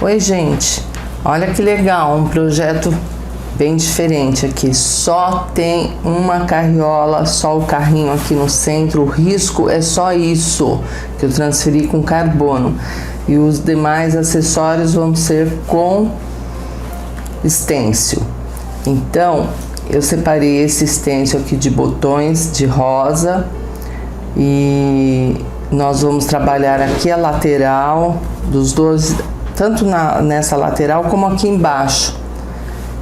Oi, gente, olha que legal, um projeto bem diferente aqui. Só tem uma carriola, só o carrinho aqui no centro. O risco é só isso que eu transferi com carbono, e os demais acessórios vão ser com stencil. Então eu separei esse stencil aqui de botões de rosa, e nós vamos trabalhar aqui a lateral dos dois, tanto nessa lateral como aqui embaixo.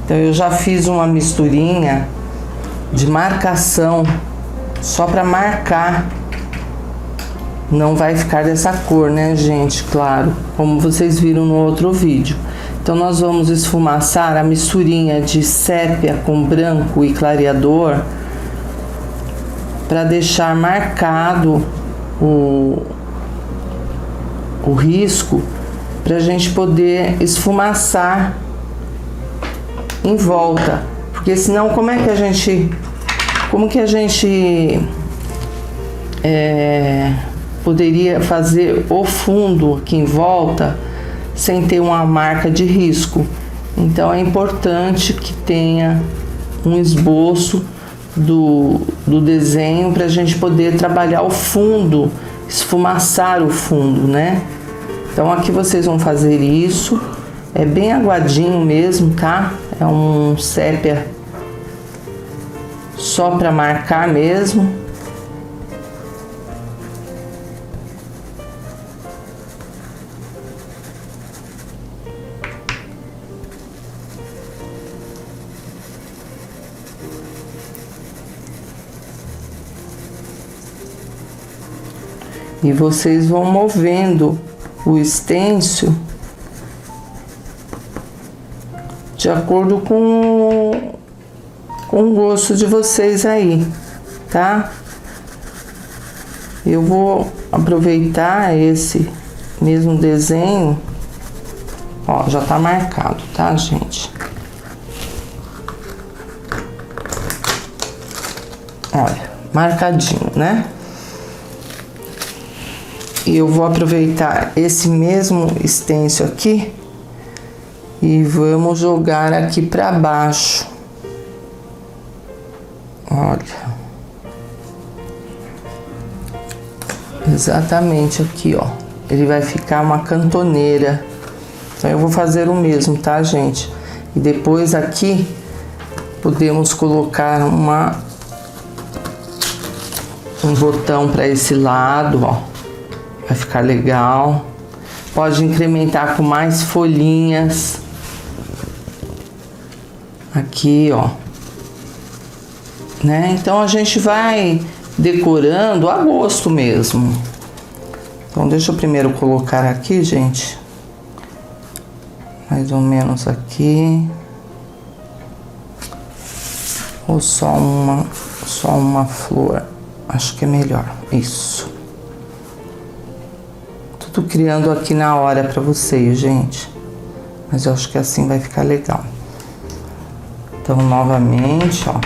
Então eu já fiz uma misturinha de marcação só para marcar. Não vai ficar dessa cor, né, gente? Claro, como vocês viram no outro vídeo. Então nós vamos esfumaçar a misturinha de sépia com branco e clareador para deixar marcado o risco, para a gente poder esfumaçar em volta, porque senão como que a gente poderia fazer o fundo aqui em volta sem ter uma marca de risco? Então é importante que tenha um esboço do desenho para a gente poder trabalhar o fundo, esfumaçar o fundo, né? Então aqui vocês vão fazer isso, é bem aguadinho mesmo, tá? É um sépia só para marcar mesmo. E vocês vão movendo o stencil de acordo com o gosto de vocês aí, tá? Eu vou aproveitar esse mesmo desenho, ó, já tá marcado, tá, gente? Olha, marcadinho, né? E eu vou aproveitar esse mesmo stencil aqui e vamos jogar aqui para baixo. Olha, exatamente aqui, ó. Ele vai ficar uma cantoneira. Então eu vou fazer o mesmo, tá, gente? E depois aqui podemos colocar um botão para esse lado, ó. Vai ficar legal. Pode incrementar com mais folhinhas. Aqui, ó. Né? Então a gente vai decorando a gosto mesmo. Então deixa eu primeiro colocar aqui, gente. Mais ou menos aqui. Ou só uma flor. Acho que é melhor. Isso. Tô criando aqui na hora pra vocês, gente. Mas eu acho que assim vai ficar legal. Então, novamente, ó.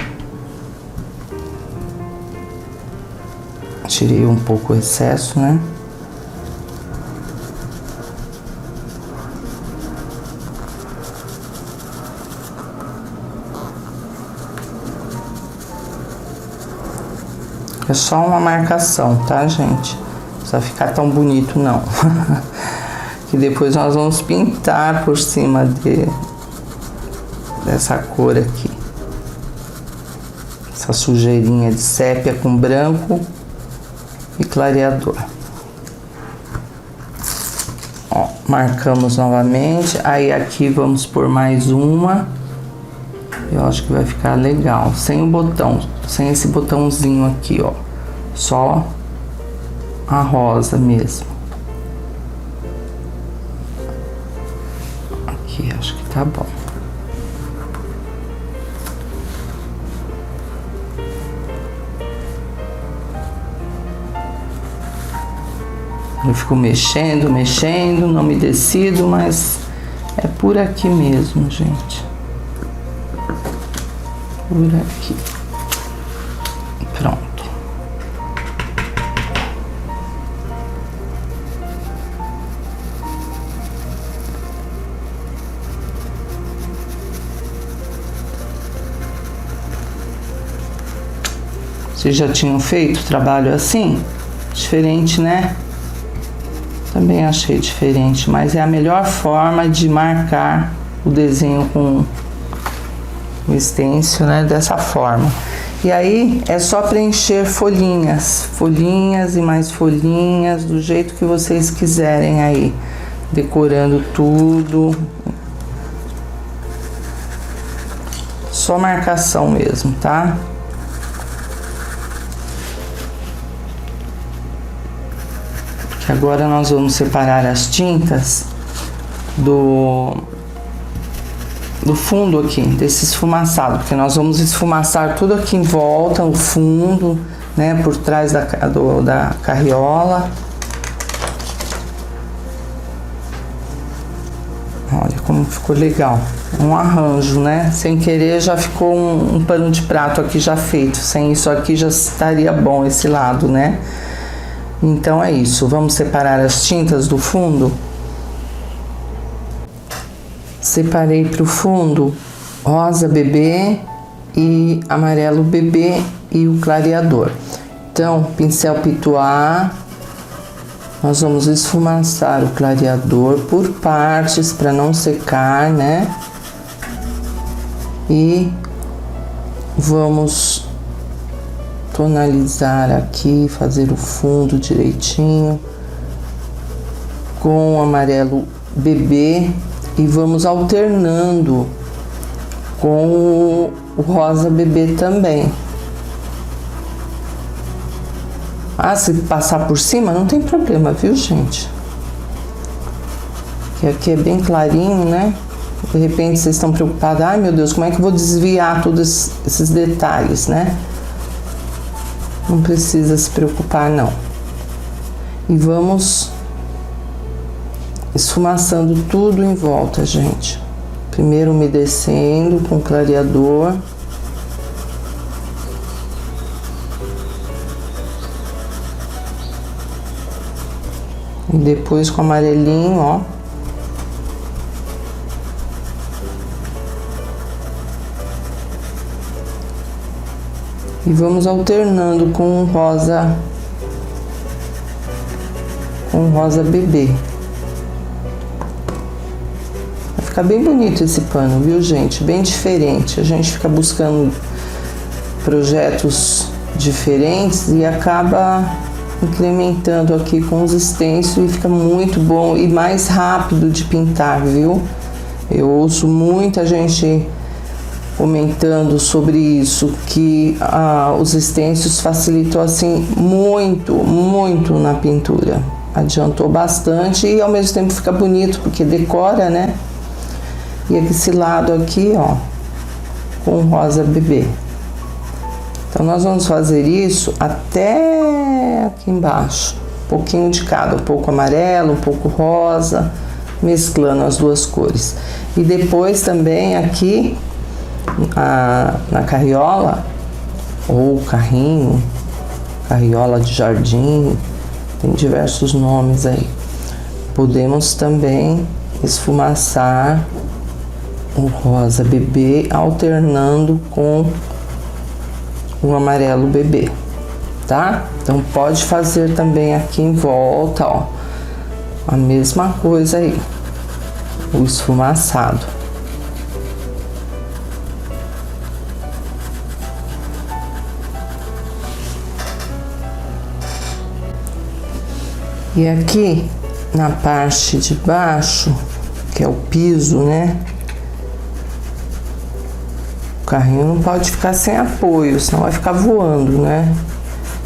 Tirei um pouco o excesso, né? É só uma marcação, tá, gente? Não precisa ficar tão bonito, não. Que depois nós vamos pintar por cima dessa cor aqui. Essa sujeirinha de sépia com branco e clareador. Ó, marcamos novamente. Aí aqui vamos por mais uma. Eu acho que vai ficar legal. Sem o botão, sem esse botãozinho aqui, ó. Só a rosa mesmo. Aqui, acho que tá bom. Eu fico mexendo, não me decido, mas é por aqui mesmo, gente. Por aqui. Pronto. Vocês já tinham feito trabalho assim? Diferente, né? Também achei diferente, mas é a melhor forma de marcar o desenho com o stencil, né? Dessa forma. E aí é só preencher folhinhas, folhinhas e mais folhinhas, do jeito que vocês quiserem aí, decorando tudo. Só marcação mesmo, tá? Porque agora nós vamos separar as tintas do fundo aqui, desse esfumaçado, porque nós vamos esfumaçar tudo aqui em volta, o fundo, né, por trás da carriola. Olha como ficou legal, um arranjo, né, sem querer já ficou um pano de prato aqui já feito, sem isso aqui já estaria bom esse lado, né. Então é isso, vamos separar as tintas do fundo. Separei para o fundo rosa bebê e amarelo bebê e o clareador. Então, pincel pituá, nós vamos esfumaçar o clareador por partes para não secar, né? E vamos tonalizar aqui, fazer o fundo direitinho com o amarelo bebê. E vamos alternando com o rosa bebê também. Ah, se passar por cima não tem problema, viu, gente? Que aqui é bem clarinho, né? De repente vocês estão preocupados, ai meu Deus, como é que eu vou desviar todos esses detalhes, né? Não precisa se preocupar, não. E vamos esfumaçando tudo em volta, gente. Primeiro umedecendo com clareador. E depois com amarelinho, ó. E vamos alternando com rosa bebê. Fica bem bonito esse pano, viu, gente? Bem diferente. A gente fica buscando projetos diferentes e acaba incrementando aqui com os stencils e fica muito bom e mais rápido de pintar, viu? Eu ouço muita gente comentando sobre isso, que os stencils facilitou assim muito na pintura. Adiantou bastante e ao mesmo tempo fica bonito porque decora, né? E esse lado aqui, ó, com rosa bebê. Então, nós vamos fazer isso até aqui embaixo. Um pouquinho de cada, um pouco amarelo, um pouco rosa, mesclando as duas cores. E depois também aqui, na carriola, ou carrinho, carriola de jardim, tem diversos nomes aí. Podemos também esfumaçar o rosa bebê alternando com o amarelo bebê, tá? Então pode fazer também aqui em volta, ó, a mesma coisa aí, o esfumaçado. E aqui na parte de baixo, que é o piso, né? O carrinho não pode ficar sem apoio, senão vai ficar voando, né?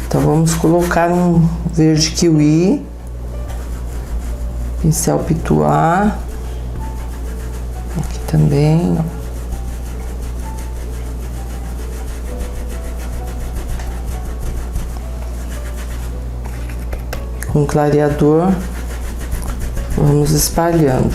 Então vamos colocar um verde kiwi, pincel pituá, aqui também, ó. Com clareador, vamos espalhando.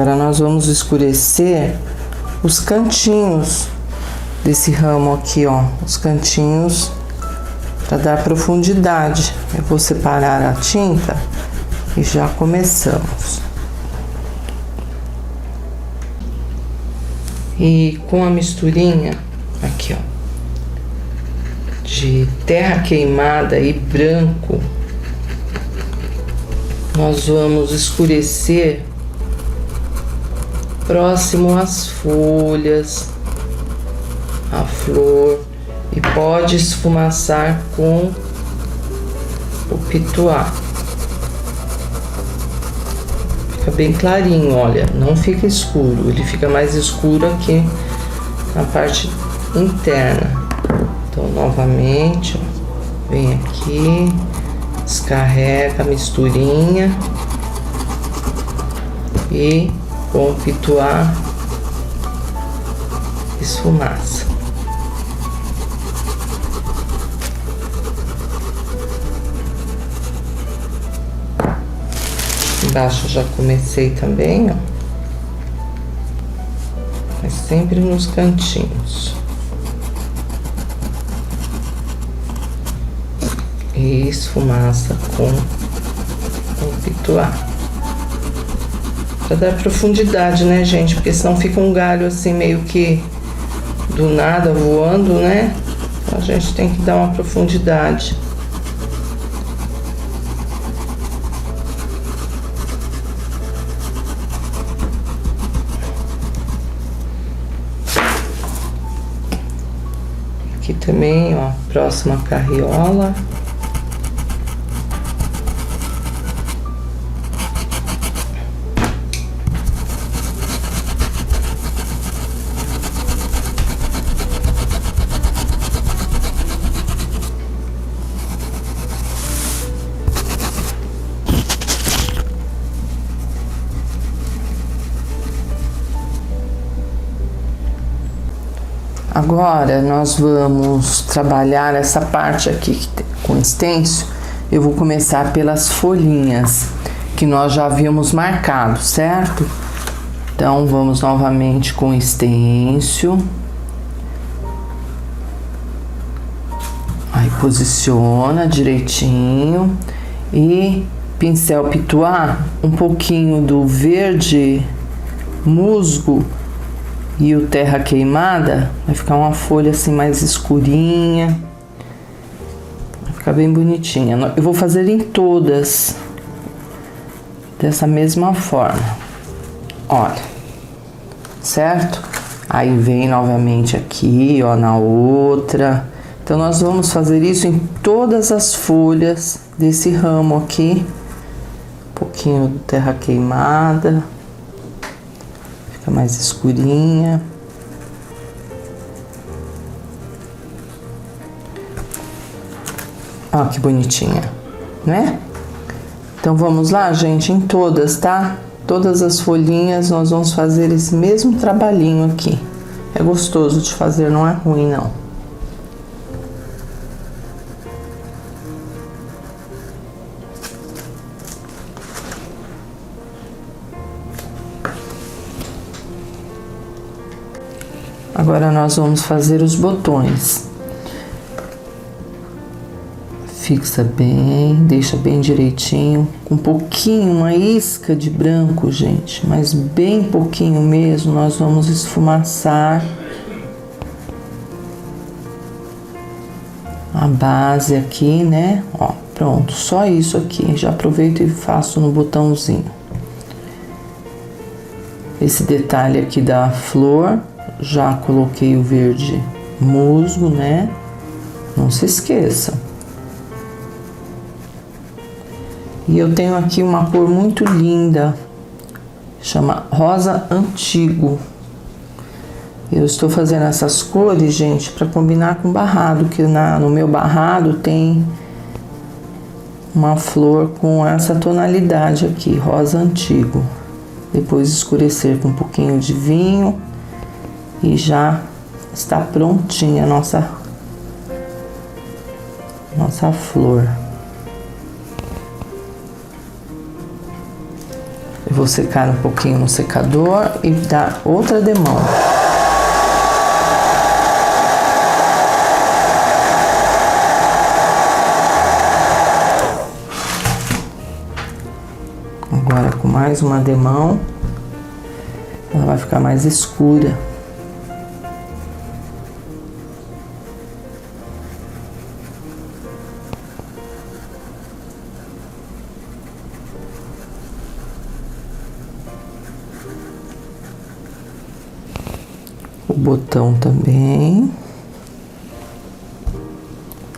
Agora nós vamos escurecer os cantinhos desse ramo aqui, ó, os cantinhos, para dar profundidade. Eu vou separar a tinta e já começamos. E com a misturinha aqui, ó, de terra queimada e branco, nós vamos escurecer próximo às folhas, a flor, e pode esfumaçar com o pituá. Fica bem clarinho, olha, não fica escuro, ele fica mais escuro aqui na parte interna. Então, novamente, ó, vem aqui, descarrega a misturinha e com o pituá esfumaça. Embaixo já comecei também, ó, mas sempre nos cantinhos. E esfumaça com o pituá. Pra dar profundidade, né, gente? Porque senão fica um galho assim meio que do nada voando, né? Então a gente tem que dar uma profundidade. Aqui também, ó, próxima carriola. Agora nós vamos trabalhar essa parte aqui com stencil. Eu vou começar pelas folhinhas que nós já havíamos marcado, certo? Então vamos novamente com stencil. Aí posiciona direitinho e pincel pituá, um pouquinho do verde musgo e o terra queimada, vai ficar uma folha assim mais escurinha, vai ficar bem bonitinha. Eu vou fazer em todas dessa mesma forma, olha, certo? Aí vem novamente aqui, ó, na outra. Então nós vamos fazer isso em todas as folhas desse ramo aqui, um pouquinho de terra queimada, mais escurinha. Ó, que bonitinha, né? Então vamos lá, gente, em todas, tá? Todas as folhinhas nós vamos fazer esse mesmo trabalhinho aqui. É gostoso de fazer, não é ruim, não. Agora nós vamos fazer os botões. Fixa bem, deixa bem direitinho, com um pouquinho, uma isca de branco, gente, mas bem pouquinho mesmo. Nós vamos esfumaçar a base aqui, né? Ó, pronto, só isso aqui. Já aproveito e faço no botãozinho. Esse detalhe aqui da flor, já coloquei o verde musgo, né? Não se esqueçam. E eu tenho aqui uma cor muito linda, chama rosa antigo. Eu estou fazendo essas cores, gente, para combinar com o barrado, que no meu barrado tem uma flor com essa tonalidade aqui, rosa antigo. Depois escurecer com um pouquinho de vinho e já está prontinha a nossa flor. Eu vou secar um pouquinho no secador e dar outra demão. Agora com mais uma demão, ela vai ficar mais escura. O botão também.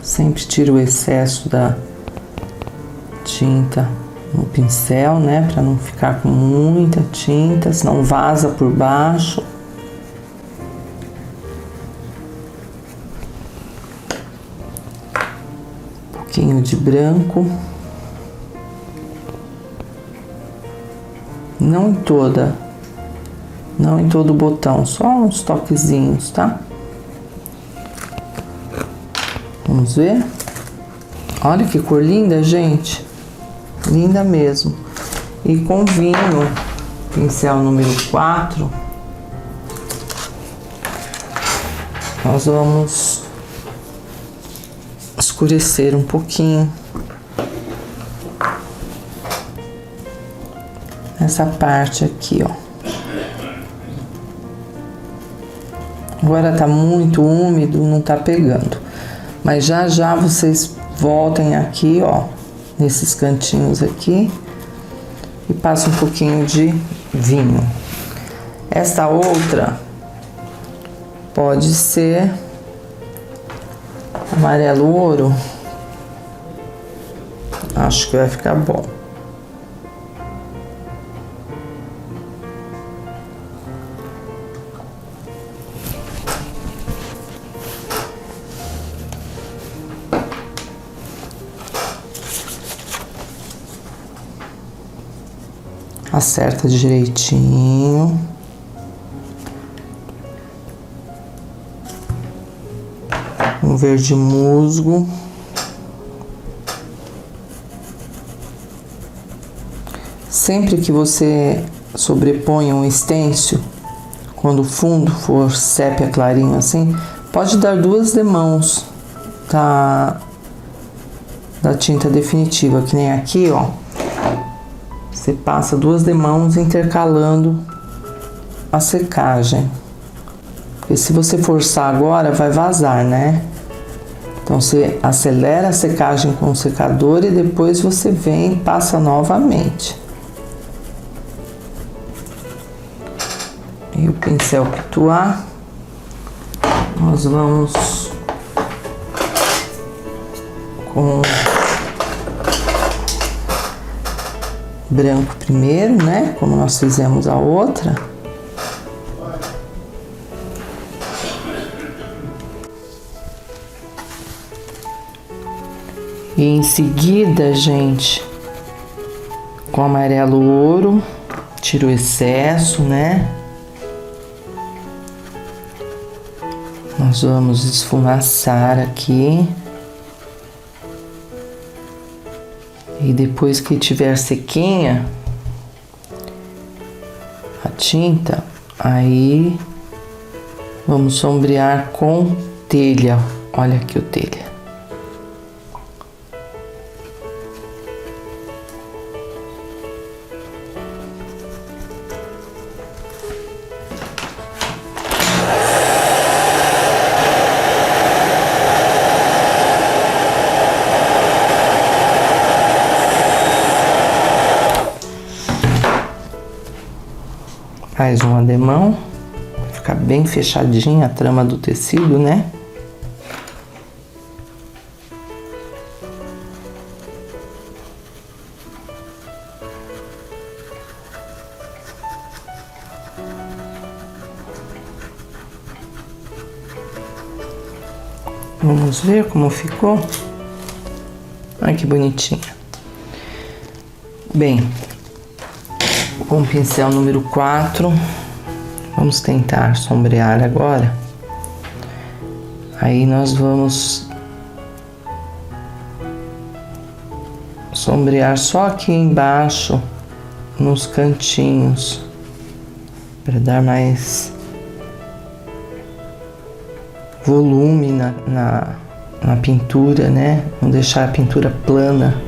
Sempre tiro o excesso da tinta no pincel, né? Pra não ficar com muita tinta, senão vaza por baixo. Um pouquinho de branco. Não em todo o botão, só uns toquezinhos, tá? Vamos ver? Olha que cor linda, gente. Linda mesmo. E com vinho, pincel número 4, nós vamos escurecer um pouquinho essa parte aqui, ó. Agora tá muito úmido, não tá pegando. Mas já já vocês voltem aqui, ó, nesses cantinhos aqui e passam um pouquinho de vinho. Esta outra pode ser amarelo ouro. Acho que vai ficar bom. Acerta direitinho. Um verde musgo. Sempre que você sobrepõe um estêncil, quando o fundo for sépia clarinho assim, pode dar 2 demãos da tinta definitiva, que nem aqui, ó. Você passa 2 demãos intercalando a secagem. Porque se você forçar agora, vai vazar, né? Então, você acelera a secagem com o secador e depois você vem e passa novamente. E o pincel Pituá, nós vamos com branco primeiro, né? Como nós fizemos a outra. E em seguida, gente, com amarelo ouro, tira o excesso, né? Nós vamos esfumaçar aqui. E depois que tiver sequinha a tinta, aí vamos sombrear com telha. Olha aqui o telha. Mais uma demão, vai ficar bem fechadinha a trama do tecido, né? Vamos ver como ficou? Ai, que bonitinha. Bem, com o pincel número 4, vamos tentar sombrear agora. Aí nós vamos sombrear só aqui embaixo, nos cantinhos, para dar mais volume na pintura, né? Não deixar a pintura plana.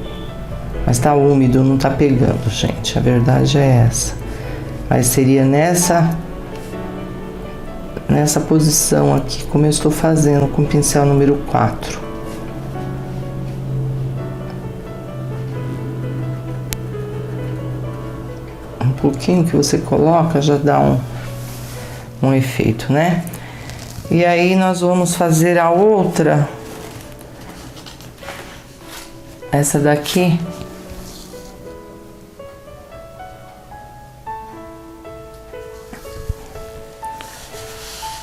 Mas tá úmido, não tá pegando, gente. A verdade é essa. Mas seria nessa posição aqui, como eu estou fazendo com o pincel número 4. Um pouquinho que você coloca já dá um efeito, né? E aí nós vamos fazer a outra. Essa daqui.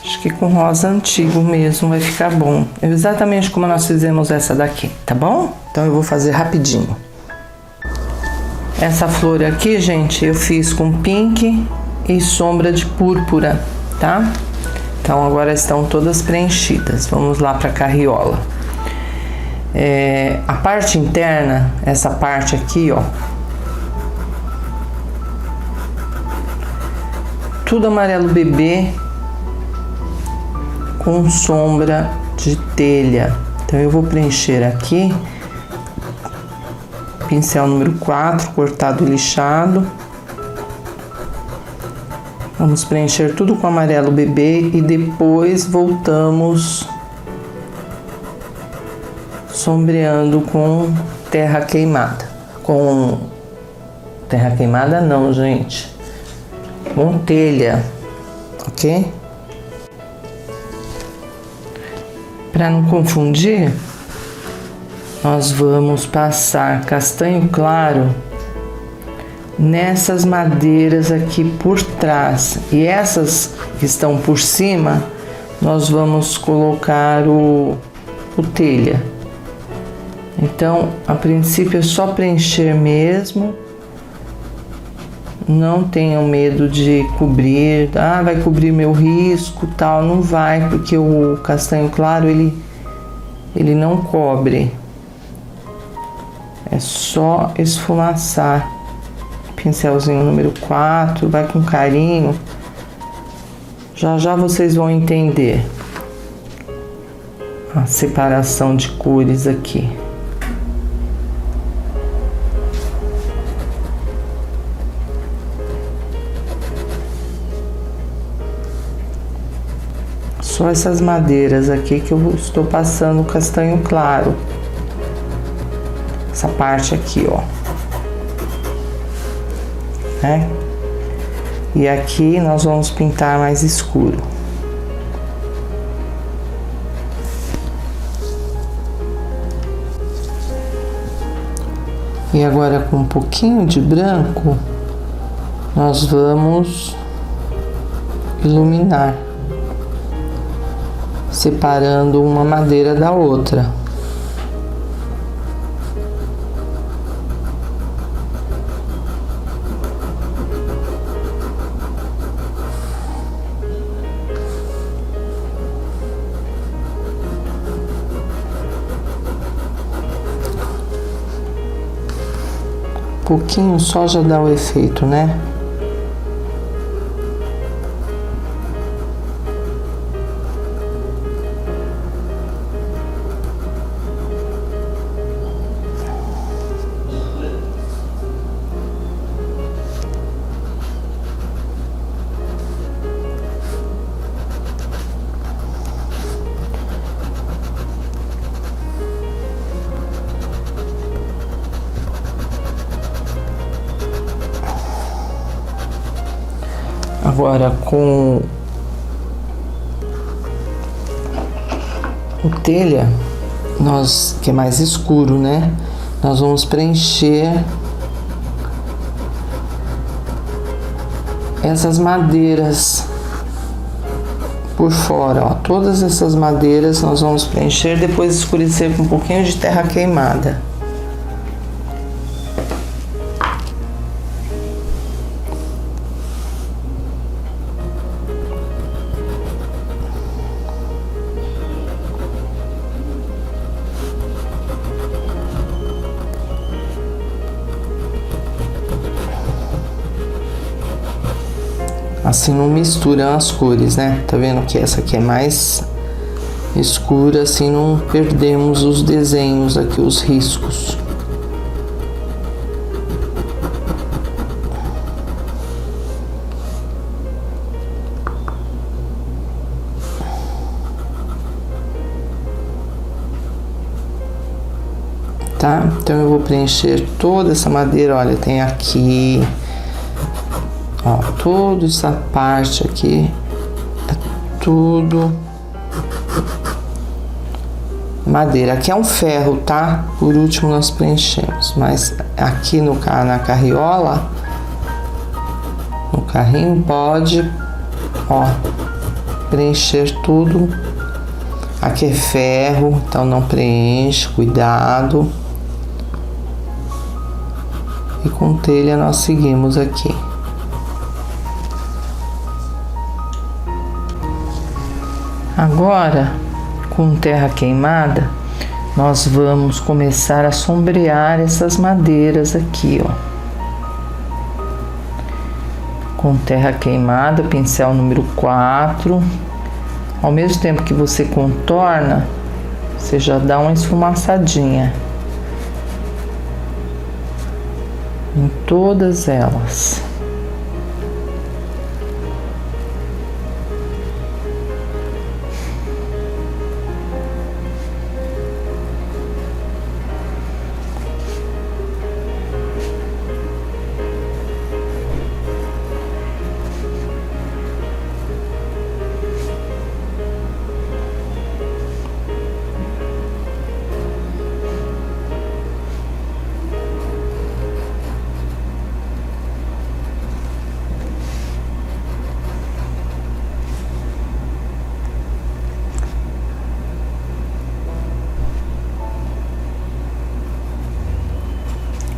Acho que com rosa antigo mesmo vai ficar bom. Exatamente como nós fizemos essa daqui, tá bom? Então eu vou fazer rapidinho. Essa flor aqui, gente, eu fiz com pink e sombra de púrpura, tá? Então agora estão todas preenchidas. Vamos lá para a carriola. A parte interna, essa parte aqui, ó. Tudo amarelo bebê com sombra de telha. Então eu vou preencher aqui. Pincel número 4, cortado e lixado. Vamos preencher tudo com amarelo bebê e depois voltamos sombreando com terra queimada. Com terra queimada não, gente. Com telha, ok? Para não confundir, nós vamos passar castanho claro nessas madeiras aqui por trás. E essas que estão por cima, nós vamos colocar o telha. Então, a princípio é só preencher mesmo. Não tenham medo de cobrir. Ah, vai cobrir meu risco, tal. Não vai, porque o castanho claro, ele não cobre. É só esfumaçar. Pincelzinho número 4, vai com carinho. Já já vocês vão entender a separação de cores aqui. Só essas madeiras aqui que eu estou passando castanho claro. Essa parte aqui, ó. Né? E aqui nós vamos pintar mais escuro. E agora com um pouquinho de branco, nós vamos iluminar, separando uma madeira da outra. Pouquinho só já dá o efeito, né? Agora com o telha, que é mais escuro, né? Nós vamos preencher essas madeiras por fora, ó. Todas essas madeiras nós vamos preencher, depois escurecer com um pouquinho de terra queimada. Assim não mistura as cores, né? Tá vendo que essa aqui é mais escura, assim não perdemos os desenhos aqui, os riscos. Tá? Então eu vou preencher toda essa madeira, olha, tem aqui, ó, toda essa parte aqui, é tudo madeira. Aqui é um ferro, tá? Por último nós preenchemos, mas aqui na carriola, no carrinho, pode, ó, preencher tudo. Aqui é ferro, então não preenche, cuidado. E com telha nós seguimos aqui. Agora, com terra queimada, nós vamos começar a sombrear essas madeiras aqui, ó. Com terra queimada, pincel número 4. Ao mesmo tempo que você contorna, você já dá uma esfumaçadinha em todas elas.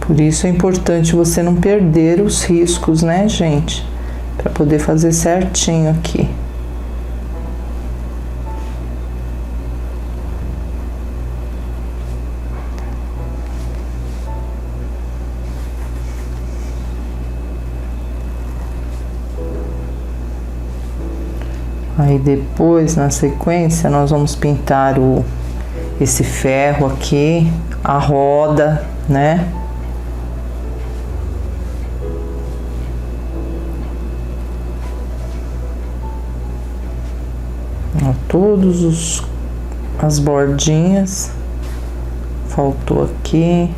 Por isso é importante você não perder os riscos, né, gente? Para poder fazer certinho aqui. Aí depois, na sequência, nós vamos pintar esse ferro aqui, a roda, né? Todos as bordinhas, faltou aqui.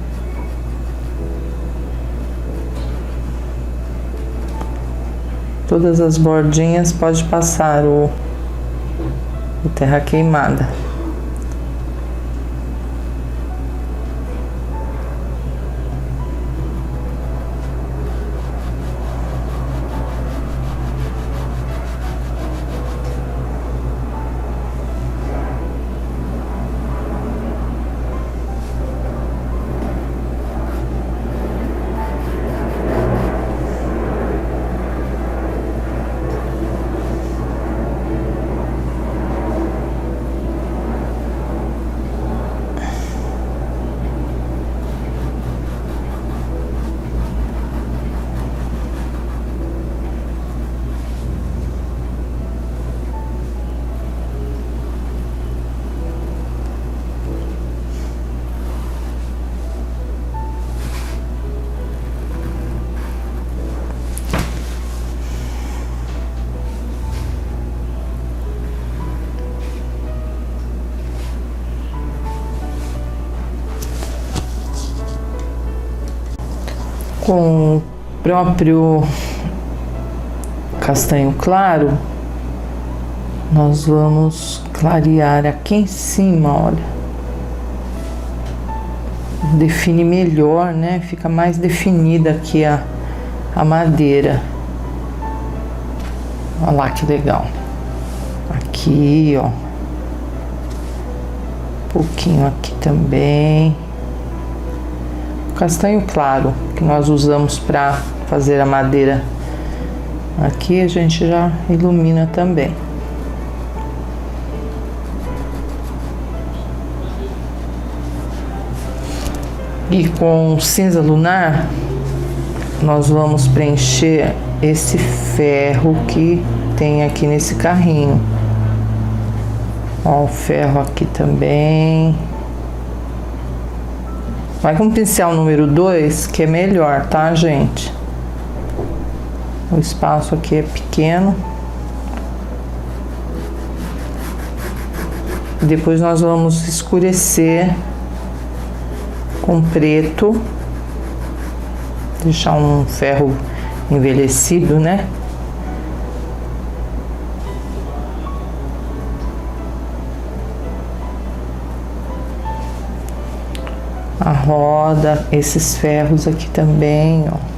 Todas as bordinhas pode passar o terra queimada. Com o próprio castanho claro, nós vamos clarear aqui em cima, olha. Define melhor, né? Fica mais definida aqui a madeira. Olha lá que legal. Aqui, ó. Um pouquinho aqui também. Castanho claro que nós usamos para fazer a madeira aqui, a gente já ilumina também. E com cinza lunar nós vamos preencher esse ferro que tem aqui nesse carrinho. Ó, o ferro aqui também. Vai com o pincel número 2, que é melhor, tá, gente? O espaço aqui é pequeno. Depois nós vamos escurecer com preto. Deixar um ferro envelhecido, né? A roda, esses ferros aqui também, ó.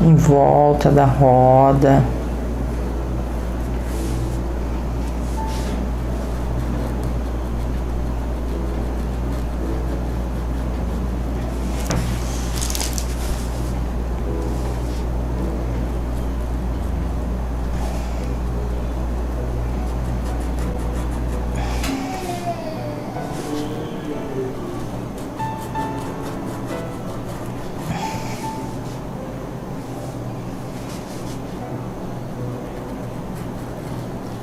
Em volta da roda.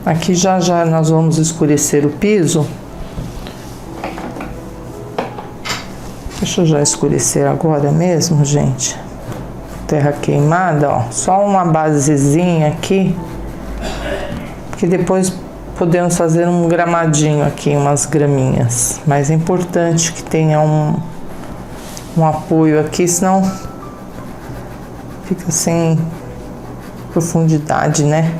Aqui já nós vamos escurecer o piso. Deixa eu já escurecer agora mesmo, gente. Terra queimada, ó. Só uma basezinha aqui. Porque depois podemos fazer um gramadinho aqui, umas graminhas. Mas é importante que tenha um apoio aqui, senão fica sem profundidade, né?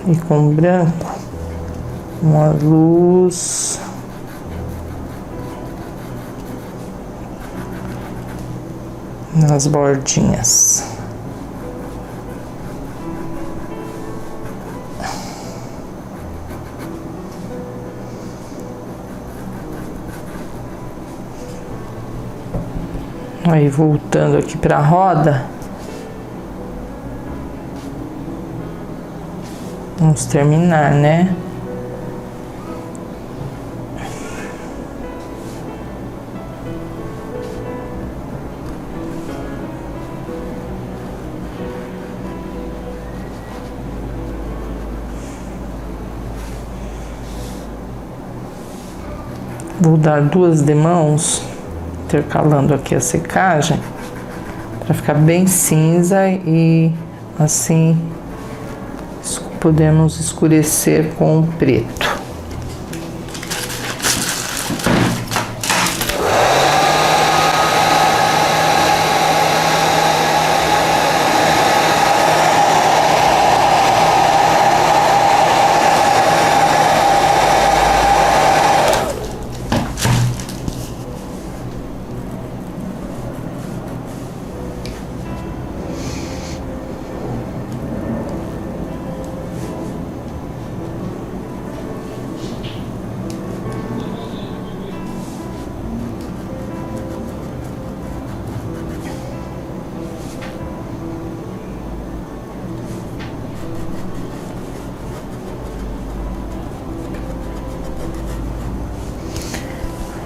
E com branco, uma luz. Nas bordinhas. Aí voltando aqui para a roda. Vamos terminar, né? Vou dar 2 demãos, intercalando aqui a secagem, para ficar bem cinza e assim podemos escurecer com o preto.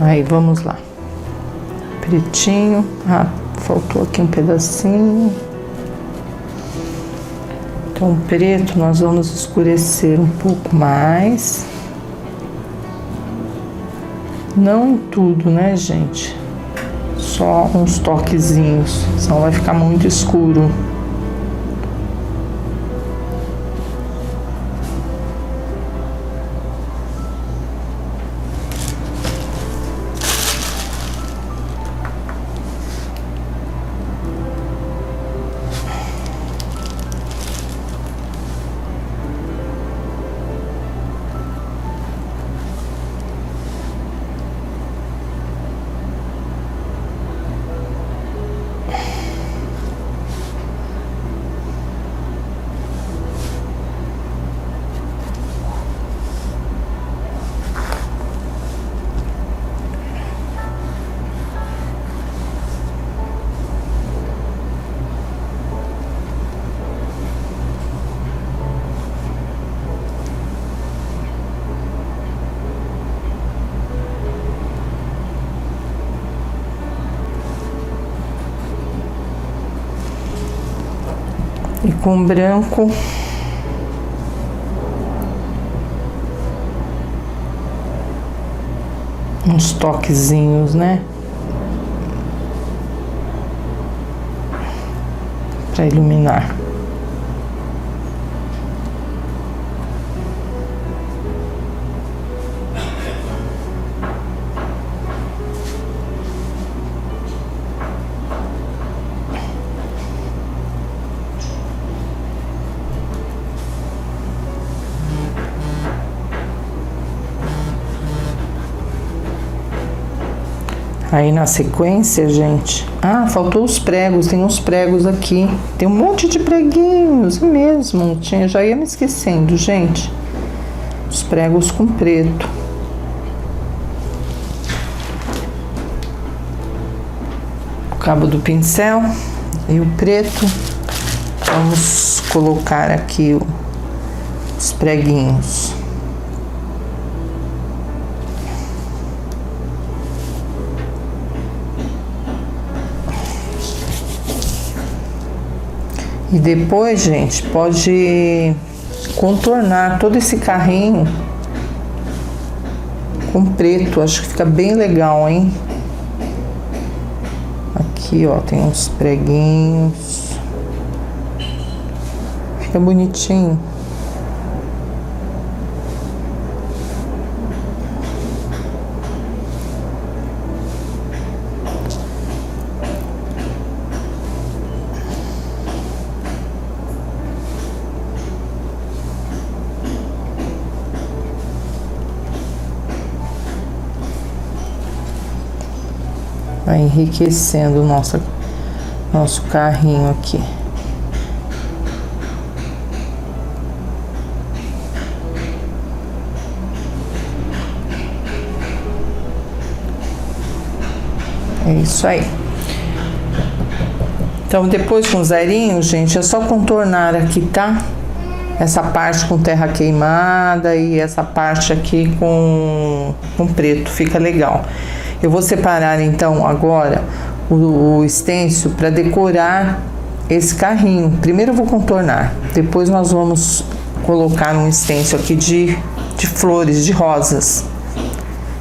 Aí vamos lá, pretinho, faltou aqui um pedacinho. Então preto nós vamos escurecer um pouco mais, não em tudo, né, gente? Só uns toquezinhos, senão vai ficar muito escuro. com branco. Uns toquezinhos, né? Para iluminar. Aí na sequência, gente... Ah, faltou os pregos, tem uns pregos aqui. Tem um monte de preguinhos, mesmo. Já ia me esquecendo, gente. Os pregos com preto. O cabo do pincel e o preto. Vamos colocar aqui os preguinhos. E depois, gente, pode contornar todo esse carrinho com preto. Acho que fica bem legal, hein? Aqui, ó, tem uns preguinhos. Fica bonitinho. Vai enriquecendo o nosso carrinho aqui. É isso aí. Então, depois com zerinho, gente, é só contornar aqui, tá? Essa parte com terra queimada e essa parte aqui com preto, fica legal. Eu vou separar então agora o stencil para decorar esse carrinho. Primeiro eu vou contornar, depois nós vamos colocar um stencil aqui de flores, de rosas,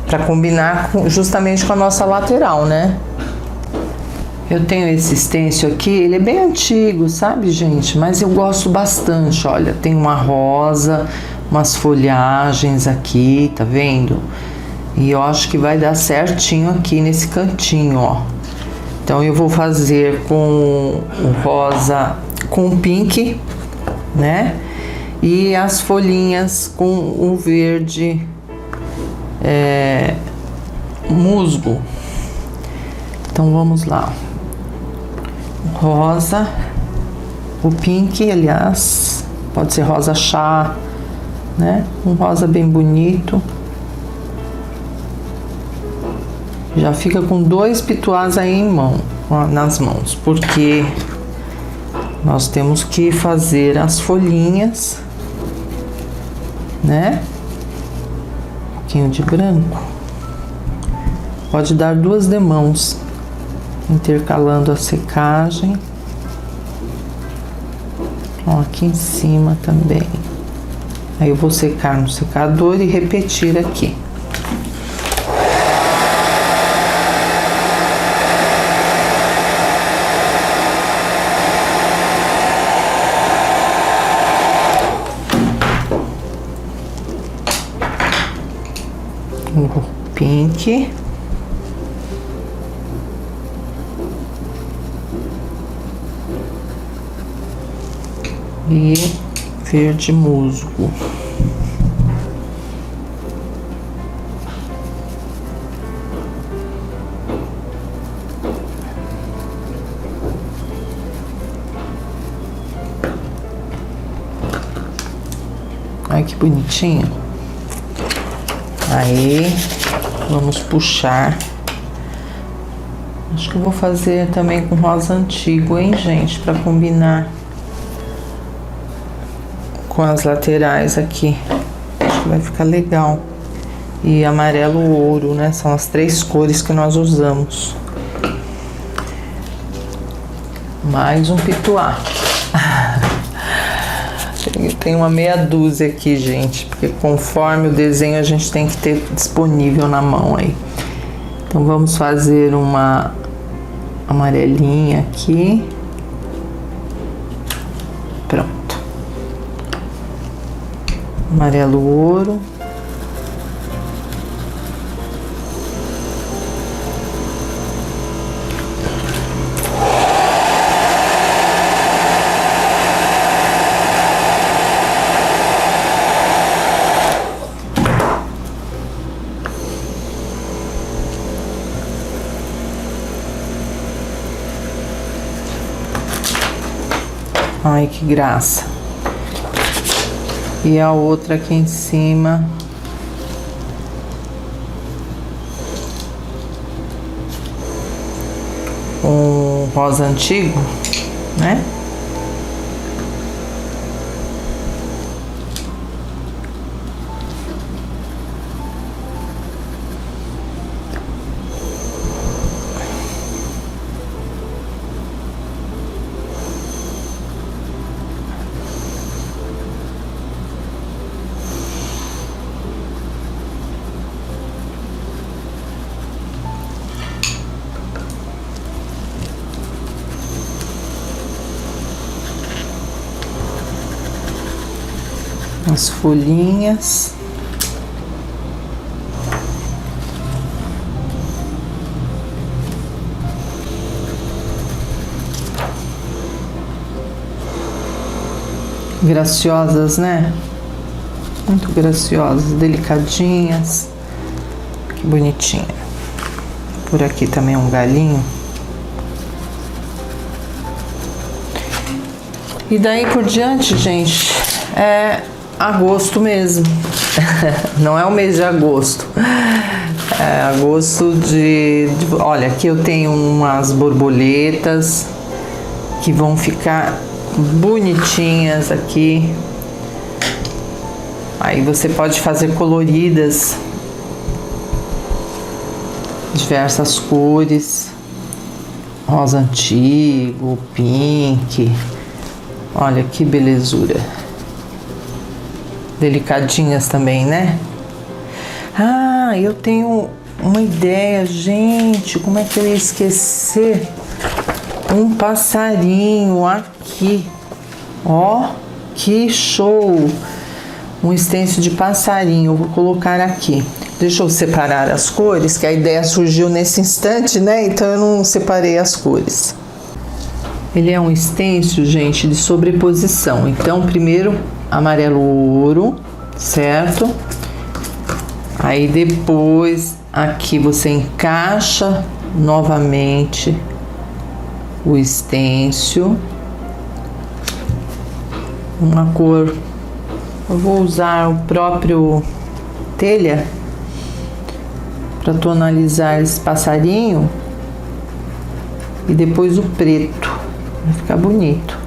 para combinar justamente com a nossa lateral, né? Eu tenho esse stencil aqui, ele é bem antigo, sabe, gente? Mas eu gosto bastante, olha, tem uma rosa, umas folhagens aqui, tá vendo? E eu acho que vai dar certinho aqui nesse cantinho, ó. Então eu vou fazer com o rosa, com o pink, né? E as folhinhas com o verde musgo. Então vamos lá. Rosa, o pink, aliás, pode ser rosa chá, né? Um rosa bem bonito. Já fica com 2 pituás aí nas mãos, porque nós temos que fazer as folhinhas, né? Um pouquinho de branco. Pode dar 2 demãos, intercalando a secagem. Ó, aqui em cima também. Aí eu vou secar no secador e repetir aqui. O pink. E verde musgo. Ai, que bonitinho. Aí, vamos puxar. Acho que eu vou fazer também com rosa antigo, hein, gente? Pra combinar com as laterais aqui. Acho que vai ficar legal. E amarelo ouro, né? São as 3 cores que nós usamos. Mais um pituá. Tem uma meia dúzia aqui, gente, porque conforme o desenho a gente tem que ter disponível na mão aí. Então vamos fazer uma amarelinha aqui. Pronto. Amarelo ouro. Ai, que graça. E a outra aqui em cima. Um rosa antigo, né? As folhinhas. Graciosas, né? Muito graciosas, delicadinhas. Que bonitinha. Por aqui também um galinho. E daí por diante, gente, é agosto mesmo. Não é o mês de agosto. É agosto olha, aqui eu tenho umas borboletas que vão ficar bonitinhas aqui. Aí você pode fazer coloridas, diversas cores. Rosa antigo, pink. Olha que belezura. Delicadinhas também, né? Ah, eu tenho uma ideia, gente. Como é que eu ia esquecer? Um passarinho aqui. Ó, que show! Um stencil de passarinho. Eu vou colocar aqui. Deixa eu separar as cores, que a ideia surgiu nesse instante, né? Então eu não separei as cores. Ele é um stencil, gente, de sobreposição. Então, primeiro amarelo ouro, certo? Aí depois aqui você encaixa novamente o stencil. Uma cor, eu vou usar o próprio telha para tonalizar esse passarinho e depois o preto. Vai ficar bonito.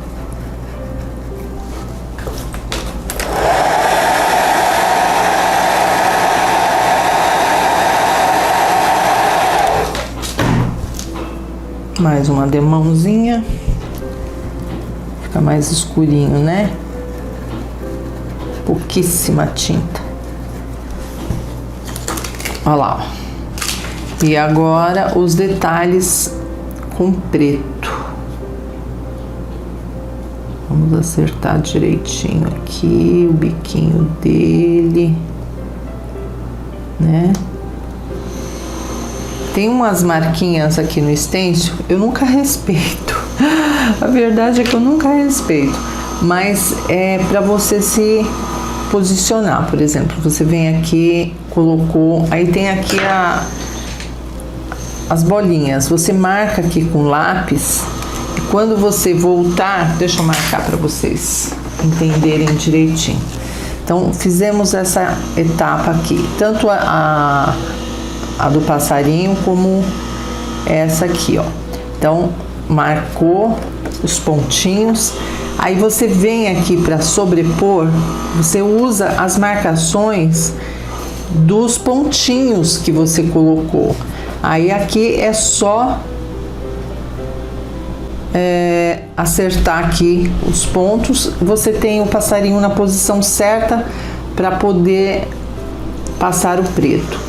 Mais uma demãozinha. Fica mais escurinho, né? Pouquíssima tinta. Olha lá, ó. E agora os detalhes com preto. Vamos acertar direitinho aqui o biquinho dele, né? Tem umas marquinhas aqui no stencil, eu nunca respeito. A verdade é que eu nunca respeito, mas é para você se posicionar. Por exemplo, você vem aqui, colocou, aí tem aqui as bolinhas. Você marca aqui com lápis. Quando você voltar, deixa eu marcar para vocês entenderem direitinho. Então, fizemos essa etapa aqui, tanto a do passarinho como essa aqui, ó. Então, marcou os pontinhos. Aí você vem aqui para sobrepor, você usa as marcações dos pontinhos que você colocou. Aí aqui é só acertar aqui os pontos. Você tem o passarinho na posição certa para poder passar o preto.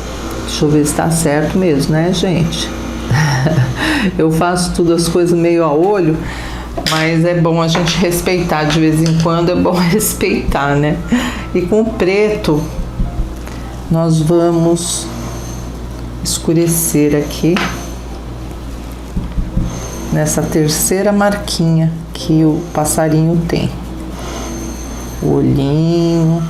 Deixa eu ver se está certo mesmo, né, gente? Eu faço tudo as coisas meio a olho, mas é bom a gente respeitar de vez em quando, é bom respeitar, né? E com o preto nós vamos escurecer aqui nessa terceira marquinha que o passarinho tem. O olhinho.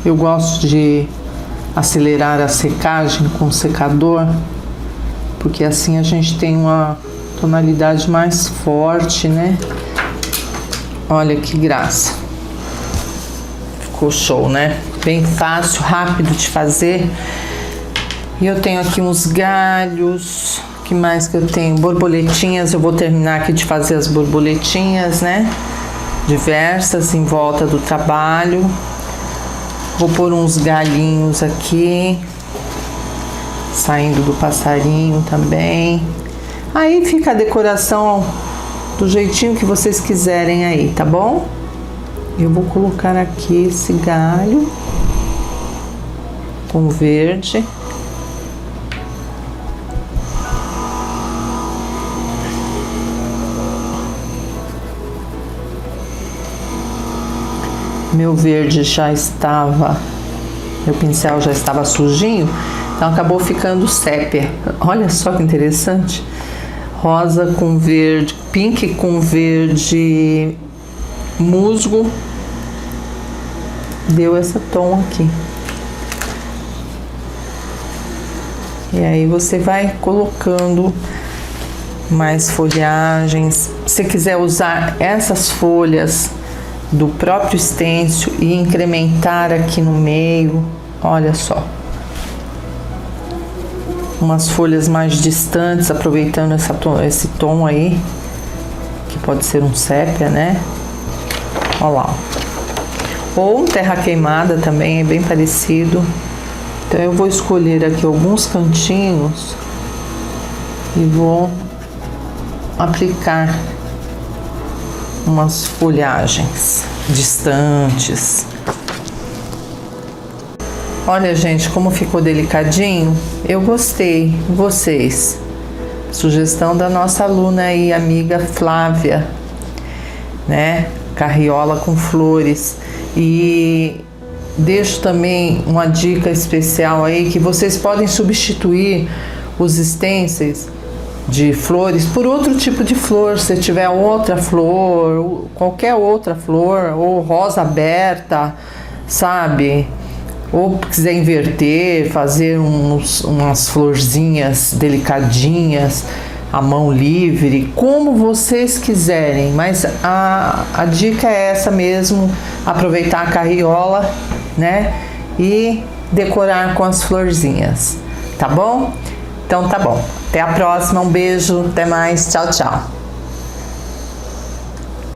Eu gosto de acelerar a secagem com o secador, porque assim a gente tem uma tonalidade mais forte, né? Olha que graça. Ficou show, né? Bem fácil, rápido de fazer. E eu tenho aqui uns galhos. O que mais que eu tenho? Borboletinhas. Eu vou terminar aqui de fazer as borboletinhas, né? Diversas em volta do trabalho. Vou pôr uns galinhos aqui, saindo do passarinho também. Aí fica a decoração do jeitinho que vocês quiserem aí, tá bom? Eu vou colocar aqui esse galho com verde. Meu verde já estava, meu pincel já estava sujinho, então acabou ficando sépia. Olha só que interessante. Rosa com verde, pink com verde musgo. Deu esse tom aqui. E aí você vai colocando mais folhagens. Se quiser usar essas folhas do próprio stencil e incrementar aqui no meio, olha só, umas folhas mais distantes, aproveitando esse tom aí, que pode ser um sépia, né? Olha lá, ou um terra queimada também, é bem parecido. Então eu vou escolher aqui alguns cantinhos e vou aplicar umas folhagens distantes. Olha, gente, como ficou delicadinho. Eu gostei. Vocês? Sugestão da nossa aluna aí, amiga Flávia, né? Carriola com flores. E deixo também uma dica especial aí, que vocês podem substituir os stencils de flores por outro tipo de flor. Se tiver outra flor, qualquer outra flor, ou rosa aberta, sabe? Ou quiser inverter, fazer umas florzinhas delicadinhas, a mão livre, como vocês quiserem. Mas a dica é essa mesmo, aproveitar a carriola, né? E decorar com as florzinhas, tá bom? Então tá bom. Até a próxima, um beijo, até mais, tchau, tchau.